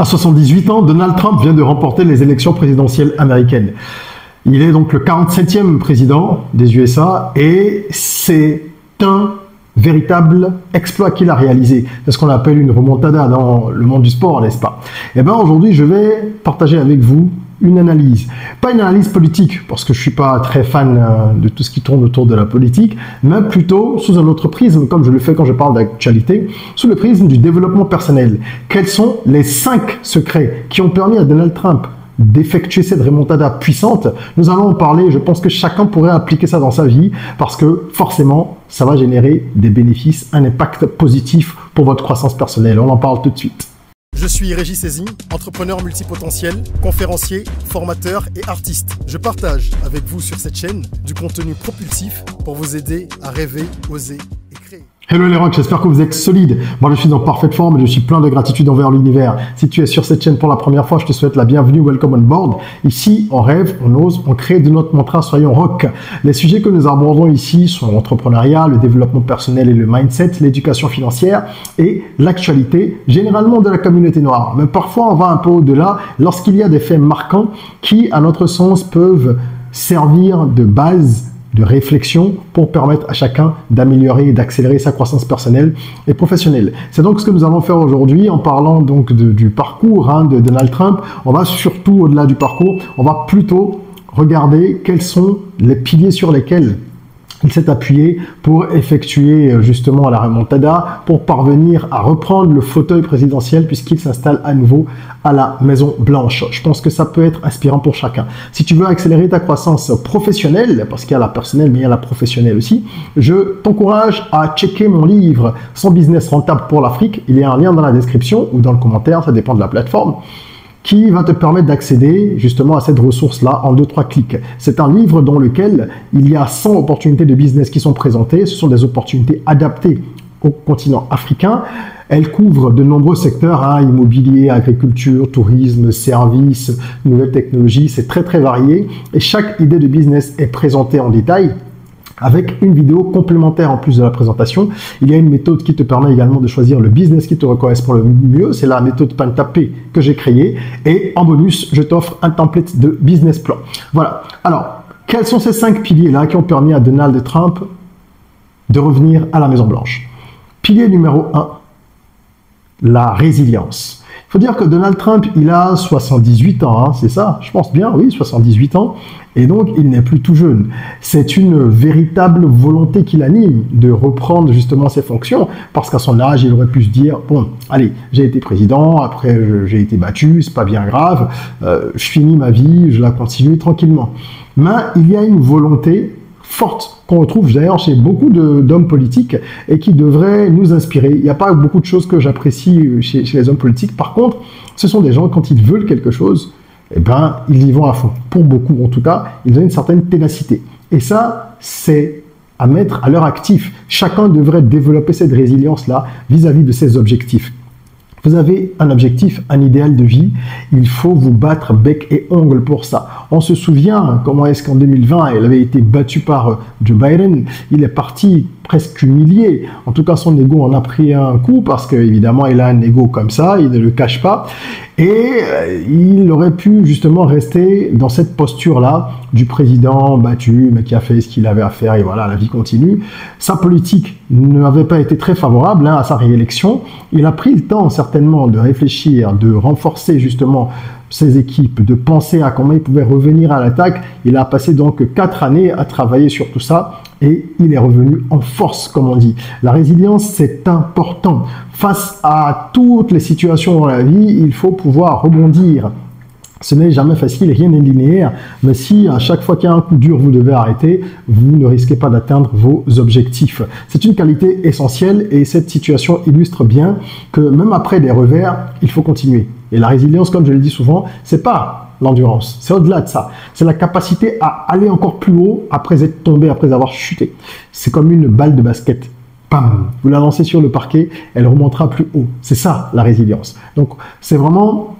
À 78 ans, Donald Trump vient de remporter les élections présidentielles américaines. Il est donc le 47e président des USA et c'est un véritable exploit qu'il a réalisé. C'est ce qu'on appelle une remontada dans le monde du sport, n'est-ce pas? Et bien aujourd'hui, je vais partager avec vous une analyse. Pas une analyse politique, parce que je suis pas très fan de tout ce qui tourne autour de la politique, mais plutôt sous un autre prisme, comme je le fais quand je parle d'actualité, sous le prisme du développement personnel. Quels sont les 5 secrets qui ont permis à Donald Trump d'effectuer cette remontada puissante? Nous allons en parler. Je pense que chacun pourrait appliquer ça dans sa vie parce que forcément, ça va générer des bénéfices, un impact positif pour votre croissance personnelle. On en parle tout de suite. Je suis Régis Sezin, entrepreneur multipotentiel, conférencier, formateur et artiste. Je partage avec vous sur cette chaîne du contenu propulsif pour vous aider à rêver, oser et créer. Hello les rocks, j'espère que vous êtes solides. Moi je suis en parfaite forme et je suis plein de gratitude envers l'univers. Si tu es sur cette chaîne pour la première fois, je te souhaite la bienvenue, welcome on board. Ici, on rêve, on ose, on crée de notre mantra, soyons rock. Les sujets que nous abordons ici sont l'entrepreneuriat, le développement personnel et le mindset, l'éducation financière et l'actualité, généralement de la communauté noire. Mais parfois on va un peu au-delà lorsqu'il y a des faits marquants qui, à notre sens, peuvent servir de base de réflexion pour permettre à chacun d'améliorer et d'accélérer sa croissance personnelle et professionnelle. C'est donc ce que nous allons faire aujourd'hui en parlant donc du parcours de Donald Trump. On va surtout au-delà du parcours, on va plutôt regarder quels sont les piliers sur lesquels il s'est appuyé pour effectuer justement la remontada, pour parvenir à reprendre le fauteuil présidentiel puisqu'il s'installe à nouveau à la Maison Blanche. Je pense que ça peut être inspirant pour chacun. Si tu veux accélérer ta croissance professionnelle, parce qu'il y a la personnelle mais il y a la professionnelle aussi, je t'encourage à checker mon livre « 100 business rentable pour l'Afrique ». Il y a un lien dans la description ou dans le commentaire, ça dépend de la plateforme, qui va te permettre d'accéder justement à cette ressource-là en 2-3 clics. C'est un livre dans lequel il y a 100 opportunités de business qui sont présentées. Ce sont des opportunités adaptées au continent africain. Elle couvre de nombreux secteurs, immobilier, agriculture, tourisme, services, nouvelles technologies. C'est très très varié et chaque idée de business est présentée en détail avec une vidéo complémentaire en plus de la présentation. Il y a une méthode qui te permet également de choisir le business qui te correspond le mieux. C'est la méthode Pantapé que j'ai créée. Et en bonus, je t'offre un template de business plan. Voilà. Alors, quels sont ces 5 piliers-là qui ont permis à Donald Trump de revenir à la Maison Blanche? Pilier numéro 1, la résilience. Il faut dire que Donald Trump, il a 78 ans, c'est ça? Je pense bien, oui, 78 ans. Et donc, il n'est plus tout jeune. C'est une véritable volonté qu'il anime de reprendre justement ses fonctions parce qu'à son âge, il aurait pu se dire, bon, allez, j'ai été président, après j'ai été battu, c'est pas bien grave, je finis ma vie, je la continue tranquillement. Mais il y a une volonté forte qu'on retrouve d'ailleurs chez beaucoup d'hommes politiques et qui devrait nous inspirer. Il n'y a pas beaucoup de choses que j'apprécie chez les hommes politiques. Par contre, ce sont des gens, quand ils veulent quelque chose, eh ben, ils y vont à fond. Pour beaucoup, en tout cas, ils ont une certaine ténacité. Et ça, c'est à mettre à leur actif. Chacun devrait développer cette résilience-là vis-à-vis de ses objectifs. Vous avez un objectif, un idéal de vie, il faut vous battre bec et ongle pour ça. On se souvient comment est-ce qu'en 2020, il avait été battu par Joe Biden, il est parti presque humilié. En tout cas, son ego en a pris un coup parce qu'évidemment, il a un ego comme ça, il ne le cache pas. Et il aurait pu justement rester dans cette posture-là du président battu, mais qui a fait ce qu'il avait à faire et voilà, la vie continue. Sa politique n'avait pas été très favorable à sa réélection. Il a pris le temps certainement de réfléchir, de renforcer justement ses équipes, de penser à comment il pouvait revenir à l'attaque. Il a passé donc 4 années à travailler sur tout ça et il est revenu en force, comme on dit. La résilience, c'est important. Face à toutes les situations dans la vie, il faut pouvoir rebondir. Ce n'est jamais facile, rien n'est linéaire, mais si à chaque fois qu'il y a un coup dur, vous devez arrêter, vous ne risquez pas d'atteindre vos objectifs. C'est une qualité essentielle et cette situation illustre bien que même après des revers, il faut continuer. Et la résilience, comme je le dis souvent, c'est pas l'endurance, c'est au-delà de ça. C'est la capacité à aller encore plus haut après être tombé, après avoir chuté. C'est comme une balle de basket. Bam, vous la lancez sur le parquet, elle remontera plus haut. C'est ça la résilience. Donc c'est vraiment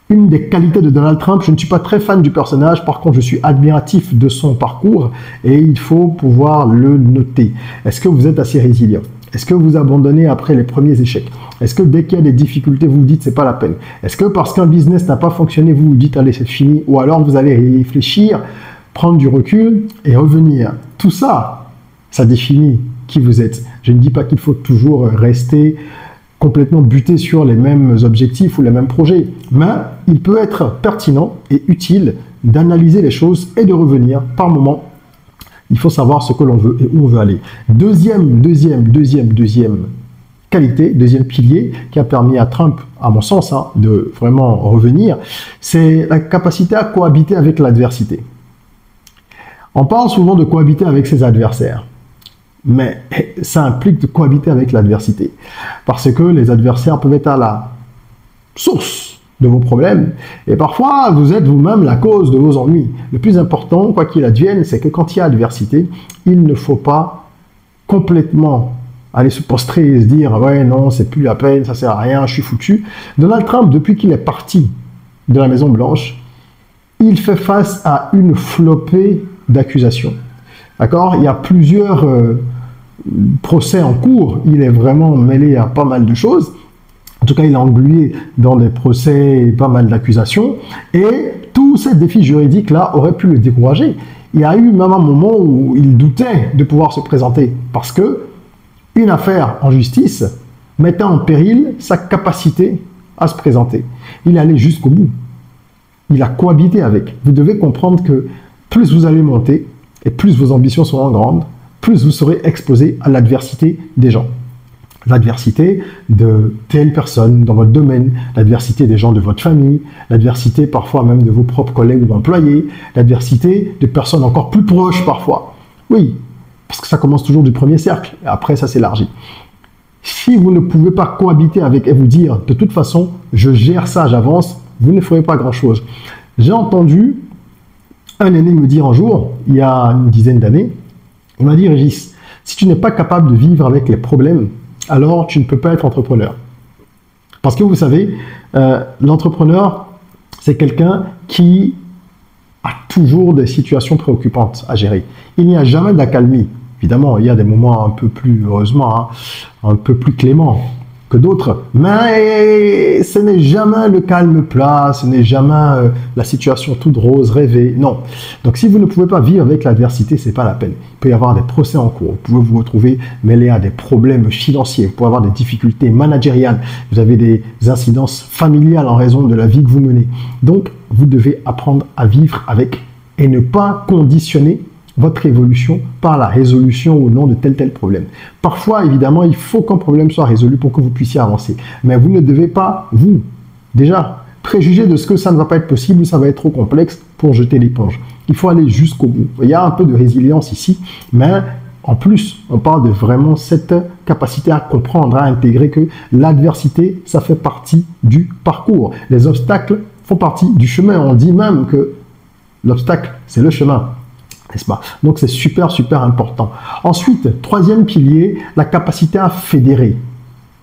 une des qualités de Donald Trump. Je ne suis pas très fan du personnage, par contre je suis admiratif de son parcours et il faut pouvoir le noter. Est-ce que vous êtes assez résilient? Est-ce que vous abandonnez après les premiers échecs? Est-ce que dès qu'il y a des difficultés, vous vous dites c'est pas la peine? Est-ce que parce qu'un business n'a pas fonctionné, vous vous dites allez c'est fini? Ou alors vous allez réfléchir, prendre du recul et revenir? Tout ça, ça définit qui vous êtes. Je ne dis pas qu'il faut toujours rester complètement buté sur les mêmes objectifs ou les mêmes projets, mais il peut être pertinent et utile d'analyser les choses et de revenir par moment. Il faut savoir ce que l'on veut et où on veut aller. Deuxième qualité, deuxième pilier qui a permis à Trump, à mon sens, de vraiment revenir, c'est la capacité à cohabiter avec l'adversité. On parle souvent de cohabiter avec ses adversaires, mais ça implique de cohabiter avec l'adversité, parce que les adversaires peuvent être à la source de vos problèmes, et parfois vous êtes vous-même la cause de vos ennuis. Le plus important, quoi qu'il advienne, c'est que quand il y a adversité, il ne faut pas complètement aller se prostrer et se dire « ouais, non, c'est plus la peine, ça sert à rien, je suis foutu ». Donald Trump, depuis qu'il est parti de la Maison-Blanche, il fait face à une flopée d'accusations. D'accord? Il y a plusieurs procès en cours, il est vraiment mêlé à pas mal de choses. En tout cas, il est englué dans des procès et pas mal d'accusations. Et tous ces défis juridiques-là auraient pu le décourager. Il y a eu même un moment où il doutait de pouvoir se présenter parce que une affaire en justice mettait en péril sa capacité à se présenter. Il allait jusqu'au bout. Il a cohabité avec. Vous devez comprendre que plus vous allez monter et plus vos ambitions seront grandes, plus vous serez exposé à l'adversité des gens. L'adversité de telle personne dans votre domaine, l'adversité des gens de votre famille, l'adversité parfois même de vos propres collègues ou employés, l'adversité de personnes encore plus proches parfois. Oui, parce que ça commence toujours du premier cercle, et après ça s'élargit. Si vous ne pouvez pas cohabiter avec et vous dire de toute façon, je gère ça, j'avance, vous ne ferez pas grand-chose. J'ai entendu un aîné me dire un jour, il y a une dizaine d'années, il m'a dit « Régis, si tu n'es pas capable de vivre avec les problèmes, alors tu ne peux pas être entrepreneur. » Parce que vous savez, l'entrepreneur, c'est quelqu'un qui a toujours des situations préoccupantes à gérer. Il n'y a jamais d'accalmie. Évidemment, il y a des moments un peu plus, heureusement, un peu plus cléments que d'autres, mais ce n'est jamais le calme plat, ce n'est jamais la situation toute rose, rêvée, non. Donc si vous ne pouvez pas vivre avec l'adversité, c'est pas la peine. Il peut y avoir des procès en cours, vous pouvez vous retrouver mêlé à des problèmes financiers, vous pouvez avoir des difficultés managériales, vous avez des incidences familiales en raison de la vie que vous menez. Donc vous devez apprendre à vivre avec et ne pas conditionner votre évolution par la résolution ou non de tel problème. Parfois, évidemment, il faut qu'un problème soit résolu pour que vous puissiez avancer. Mais vous ne devez pas, vous, déjà, préjuger de ce que ça ne va pas être possible ou ça va être trop complexe pour jeter l'éponge. Il faut aller jusqu'au bout. Il y a un peu de résilience ici, mais en plus, on parle de vraiment cette capacité à comprendre, à intégrer que l'adversité, ça fait partie du parcours. Les obstacles font partie du chemin. On dit même que l'obstacle, c'est le chemin. N'est-ce pas? Donc c'est super important. Ensuite, troisième pilier, la capacité à fédérer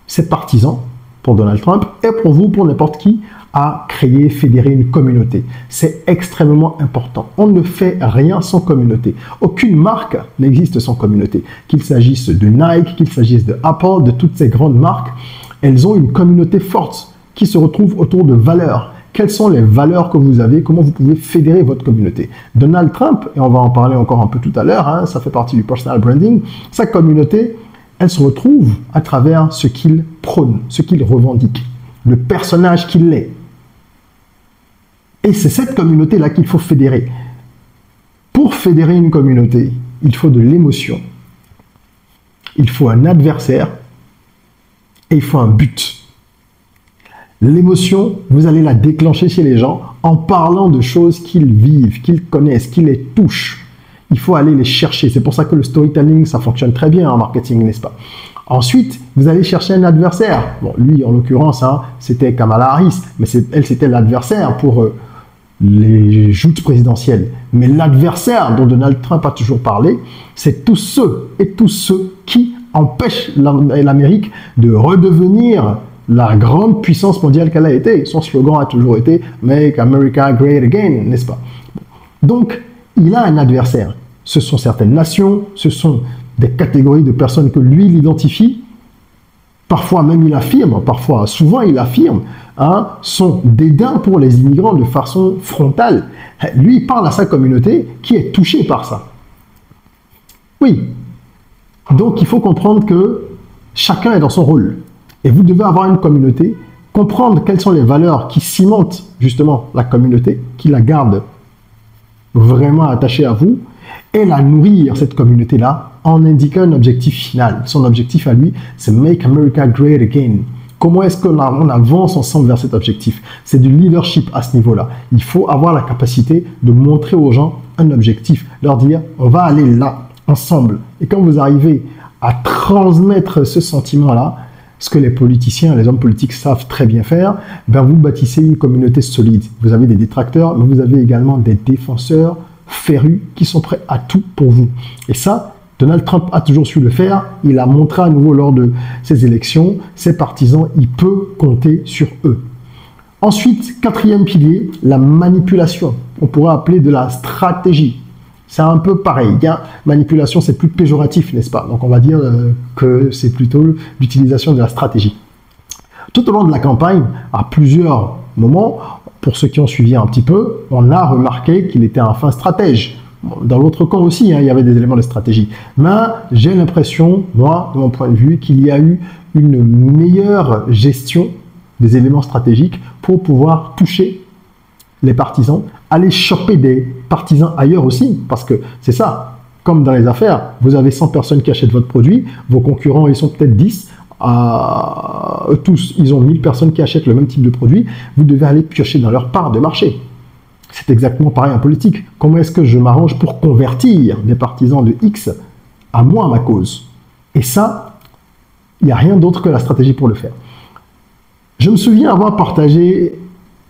ses partisans pour Donald Trump et pour vous, pour n'importe qui, à créer, fédérer une communauté. C'est extrêmement important. On ne fait rien sans communauté. Aucune marque n'existe sans communauté. Qu'il s'agisse de Nike, qu'il s'agisse de Apple, de toutes ces grandes marques, elles ont une communauté forte qui se retrouve autour de valeurs. Quelles sont les valeurs que vous avez? Comment vous pouvez fédérer votre communauté? Donald Trump, et on va en parler encore un peu tout à l'heure, ça fait partie du personal branding, sa communauté, elle se retrouve à travers ce qu'il prône, ce qu'il revendique, le personnage qu'il est. Et c'est cette communauté-là qu'il faut fédérer. Pour fédérer une communauté, il faut de l'émotion, il faut un adversaire et il faut un but. L'émotion, vous allez la déclencher chez les gens en parlant de choses qu'ils vivent, qu'ils connaissent, qui les touchent. Il faut aller les chercher. C'est pour ça que le storytelling, ça fonctionne très bien en marketing, n'est-ce pas? Ensuite, vous allez chercher un adversaire. Bon, lui, en l'occurrence, c'était Kamala Harris, mais elle, c'était l'adversaire pour les joutes présidentielles. Mais l'adversaire dont Donald Trump a toujours parlé, c'est tous ceux qui empêchent l'Amérique de redevenir la grande puissance mondiale qu'elle a été. Son slogan a toujours été « Make America Great Again », n'est-ce pas? Donc, il a un adversaire. Ce sont certaines nations, ce sont des catégories de personnes que lui, il identifie, parfois même il affirme, parfois, souvent il affirme, hein, son dédain pour les immigrants de façon frontale. Lui, il parle à sa communauté qui est touchée par ça. Oui. Donc, il faut comprendre que chacun est dans son rôle. Et vous devez avoir une communauté, comprendre quelles sont les valeurs qui cimentent justement la communauté, qui la gardent vraiment attachée à vous, et la nourrir, cette communauté-là, en indiquant un objectif final. Son objectif à lui, c'est « Make America Great Again ». Comment est-ce qu'on avance ensemble vers cet objectif? C'est du leadership à ce niveau-là. Il faut avoir la capacité de montrer aux gens un objectif, leur dire « on va aller là, ensemble ». Et quand vous arrivez à transmettre ce sentiment-là, ce que les politiciens, les hommes politiques savent très bien faire, ben vous bâtissez une communauté solide. Vous avez des détracteurs, mais vous avez également des défenseurs férus qui sont prêts à tout pour vous. Et ça, Donald Trump a toujours su le faire. Il a montré à nouveau lors de ses élections, ses partisans, il peut compter sur eux. Ensuite, quatrième pilier, la manipulation. On pourrait appeler de la stratégie. C'est un peu pareil. Manipulation, c'est plus péjoratif, n'est-ce pas? Donc, on va dire que c'est plutôt l'utilisation de la stratégie. Tout au long de la campagne, à plusieurs moments, pour ceux qui ont suivi un petit peu, on a remarqué qu'il était un fin stratège. Dans l'autre camp aussi, il y avait des éléments de stratégie. Mais j'ai l'impression, moi, de mon point de vue, qu'il y a eu une meilleure gestion des éléments stratégiques pour pouvoir toucher les partisans, aller choper des partisans ailleurs aussi, parce que c'est ça, comme dans les affaires, vous avez 100 personnes qui achètent votre produit, vos concurrents, ils sont peut-être 10, tous, ils ont 1000 personnes qui achètent le même type de produit, vous devez aller piocher dans leur part de marché. C'est exactement pareil en politique. Comment est-ce que je m'arrange pour convertir des partisans de X à moi, à ma cause? Et ça, il n'y a rien d'autre que la stratégie pour le faire. Je me souviens avoir partagé,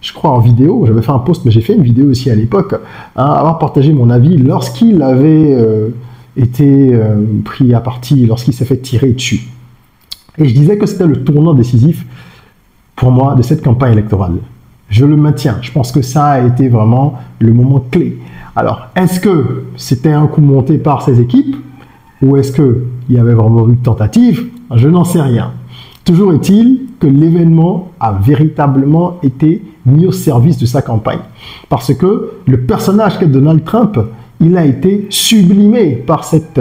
je crois en vidéo, j'avais fait un post, mais j'ai fait une vidéo aussi à l'époque, avoir partagé mon avis lorsqu'il avait été pris à partie, lorsqu'il s'est fait tirer dessus. Et je disais que c'était le tournant décisif pour moi de cette campagne électorale. Je le maintiens. Je pense que ça a été vraiment le moment clé. Alors, est-ce que c'était un coup monté par ces équipes ou est-ce qu'il y avait vraiment eu une tentative? Je n'en sais rien. Toujours est-il que l'événement a véritablement été mis au service de sa campagne. Parce que le personnage qu'est Donald Trump, il a été sublimé par cette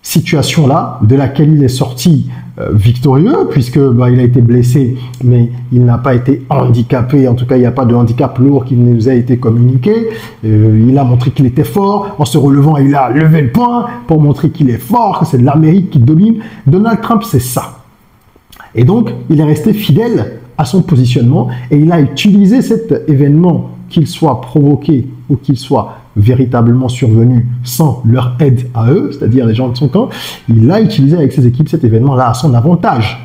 situation-là, de laquelle il est sorti victorieux, puisque il a été blessé, mais il n'a pas été handicapé. En tout cas, il n'y a pas de handicap lourd qui nous a été communiqué. Il a montré qu'il était fort. En se relevant, il a levé le poing pour montrer qu'il est fort, que c'est l'Amérique qui domine. Donald Trump, c'est ça. Et donc, il est resté fidèle à son positionnement et il a utilisé cet événement, qu'il soit provoqué ou qu'il soit véritablement survenu sans leur aide à eux, c'est-à-dire les gens de son camp, il a utilisé avec ses équipes cet événement-là à son avantage.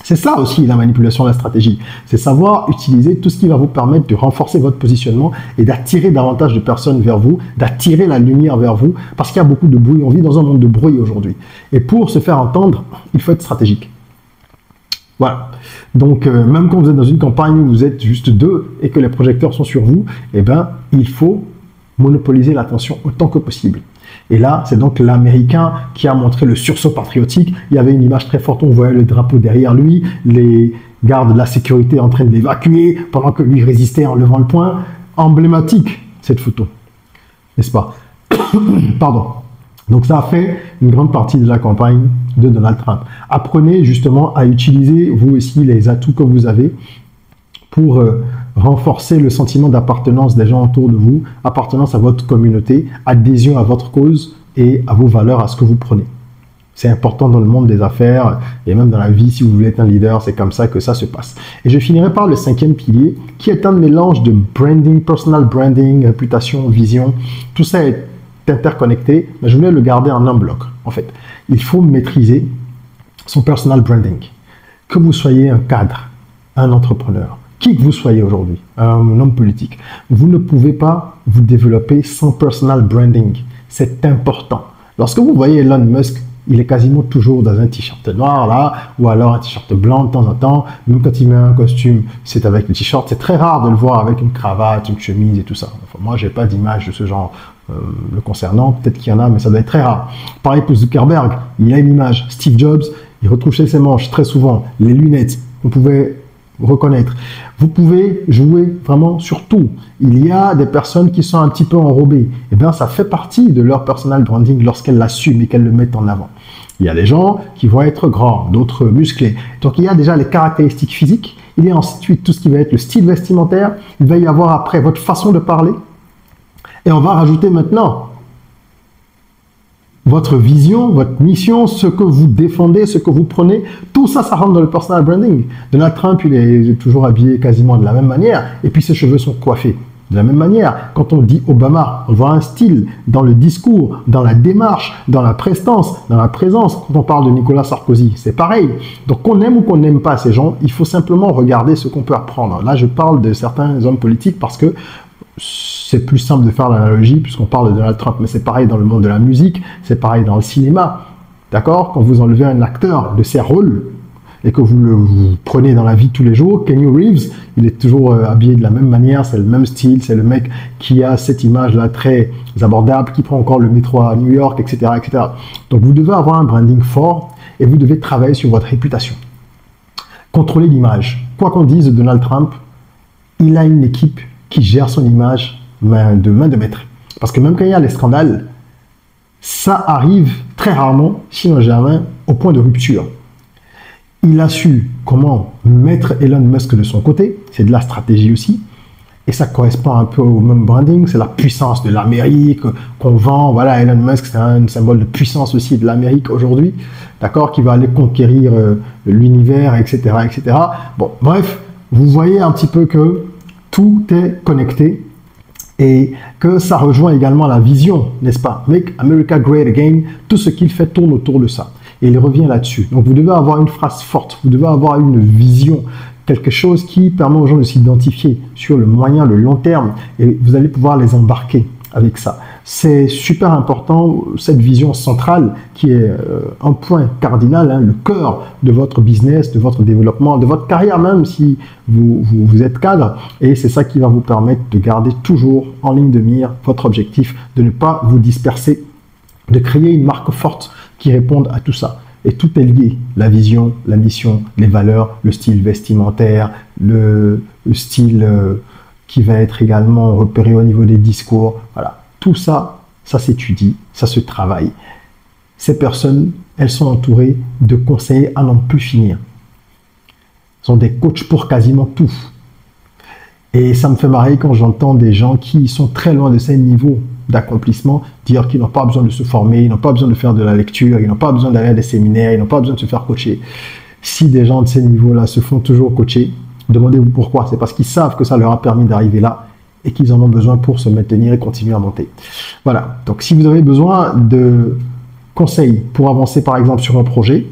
C'est ça aussi la manipulation de la stratégie. C'est savoir utiliser tout ce qui va vous permettre de renforcer votre positionnement et d'attirer davantage de personnes vers vous, d'attirer la lumière vers vous, parce qu'il y a beaucoup de bruit. On vit dans un monde de bruit aujourd'hui. Et pour se faire entendre, il faut être stratégique. Voilà. Donc, même quand vous êtes dans une campagne où vous êtes juste deux et que les projecteurs sont sur vous, eh ben, il faut monopoliser l'attention autant que possible. Et là, c'est donc l'Américain qui a montré le sursaut patriotique. Il y avait une image très forte, on voyait le drapeau derrière lui, les gardes de la sécurité en train de l'évacuer, pendant que lui résistait en levant le poing. Emblématique, cette photo. N'est-ce pas? Pardon. Donc ça a fait une grande partie de la campagne de Donald Trump. Apprenez justement à utiliser, vous aussi, les atouts que vous avez pour renforcer le sentiment d'appartenance des gens autour de vous, appartenance à votre communauté, adhésion à votre cause et à vos valeurs, à ce que vous prenez. C'est important dans le monde des affaires et même dans la vie, si vous voulez être un leader, c'est comme ça que ça se passe. Et je finirai par le cinquième pilier, qui est un mélange de branding, personal branding, réputation, vision. Tout ça est interconnecté, mais je voulais le garder en un bloc. En fait, il faut maîtriser son personal branding. Que vous soyez un cadre, un entrepreneur, qui que vous soyez aujourd'hui, un homme politique, vous ne pouvez pas vous développer sans personal branding. C'est important. Lorsque vous voyez Elon Musk, il est quasiment toujours dans un t-shirt noir là, ou alors un t-shirt blanc de temps en temps. Même quand il met un costume, c'est avec le t-shirt. C'est très rare de le voir avec une cravate, une chemise et tout ça. Enfin, moi, j'ai pas d'image de ce genre le concernant. Peut-être qu'il y en a, mais ça doit être très rare. Pareil pour Zuckerberg, il y a une image. Steve Jobs, il retouchait ses manches très souvent, les lunettes, on pouvait reconnaître. Vous pouvez jouer vraiment sur tout. Il y a des personnes qui sont un petit peu enrobées. Eh bien, ça fait partie de leur personal branding lorsqu'elles l'assument et qu'elles le mettent en avant. Il y a des gens qui vont être grands, d'autres musclés. Donc, il y a déjà les caractéristiques physiques. Il y a ensuite tout ce qui va être le style vestimentaire. Il va y avoir après votre façon de parler. Et on va rajouter maintenant votre vision, votre mission, ce que vous défendez, ce que vous prenez, tout ça, ça rentre dans le personal branding. Donald Trump, il est toujours habillé quasiment de la même manière, et puis ses cheveux sont coiffés de la même manière. Quand on dit Obama, on voit un style dans le discours, dans la démarche, dans la prestance, dans la présence. Quand on parle de Nicolas Sarkozy, c'est pareil. Donc qu'on aime ou qu'on n'aime pas ces gens, il faut simplement regarder ce qu'on peut apprendre. Là, je parle de certains hommes politiques parce que c'est plus simple de faire l'analogie puisqu'on parle de Donald Trump, mais c'est pareil dans le monde de la musique, c'est pareil dans le cinéma. D'accord? Quand vous enlevez un acteur de ses rôles et que vous prenez dans la vie de tous les jours, Keanu Reeves, il est toujours habillé de la même manière, c'est le même style, c'est le mec qui a cette image-là très abordable, qui prend encore le métro à New York, etc., etc. Donc vous devez avoir un branding fort et vous devez travailler sur votre réputation. Contrôlez l'image. Quoi qu'on dise de Donald Trump, il a une équipe qui gère son image main de maître. Parce que même quand il y a les scandales, ça arrive très rarement, sinon jamais, au point de rupture. Il a su comment mettre Elon Musk de son côté, c'est de la stratégie aussi, et ça correspond un peu au même branding, c'est la puissance de l'Amérique qu'on vend. Voilà, Elon Musk, c'est un symbole de puissance aussi de l'Amérique aujourd'hui, d'accord, qui va aller conquérir l'univers, etc., etc. Bon, bref, vous voyez un petit peu que tout est connecté et que ça rejoint également la vision, n'est-ce pas? Make America Great Again, tout ce qu'il fait tourne autour de ça. Et il revient là-dessus. Donc vous devez avoir une phrase forte, vous devez avoir une vision, quelque chose qui permet aux gens de s'identifier sur le moyen, le long terme, et vous allez pouvoir les embarquer avec ça. C'est super important, cette vision centrale qui est un point cardinal, hein, le cœur de votre business, de votre développement, de votre carrière même si vous êtes cadre. Et c'est ça qui va vous permettre de garder toujours en ligne de mire votre objectif, de ne pas vous disperser, de créer une marque forte qui réponde à tout ça. Et tout est lié, la vision, la mission, les valeurs, le style vestimentaire, le style qui va être également repéré au niveau des discours. Voilà, tout ça, ça s'étudie, ça se travaille. Ces personnes, elles sont entourées de conseillers à n'en plus finir. Ce sont des coachs pour quasiment tout. Et ça me fait marrer quand j'entends des gens qui sont très loin de ces niveaux d'accomplissement dire qu'ils n'ont pas besoin de se former, ils n'ont pas besoin de faire de la lecture, ils n'ont pas besoin d'aller à des séminaires, ils n'ont pas besoin de se faire coacher. Si des gens de ces niveaux-là se font toujours coacher, demandez-vous pourquoi. C'est parce qu'ils savent que ça leur a permis d'arriver là et qu'ils en ont besoin pour se maintenir et continuer à monter. Voilà. Donc, si vous avez besoin de conseils pour avancer, par exemple, sur un projet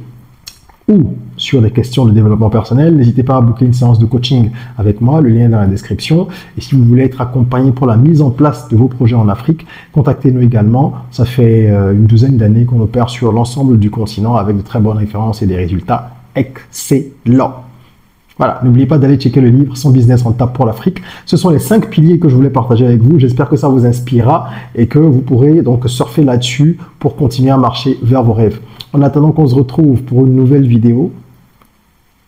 ou sur des questions de développement personnel, n'hésitez pas à booker une séance de coaching avec moi, le lien est dans la description. Et si vous voulez être accompagné pour la mise en place de vos projets en Afrique, contactez-nous également. Ça fait une douzaine d'années qu'on opère sur l'ensemble du continent avec de très bonnes références et des résultats excellents. Voilà, n'oubliez pas d'aller checker le livre « Son business rentable pour l'Afrique ». Ce sont les 5 piliers que je voulais partager avec vous. J'espère que ça vous inspirera et que vous pourrez donc surfer là-dessus pour continuer à marcher vers vos rêves. En attendant qu'on se retrouve pour une nouvelle vidéo,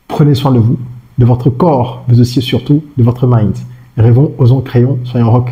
prenez soin de vous, de votre corps, mais aussi et surtout de votre mind. Rêvons, osons, créons, soyons rock.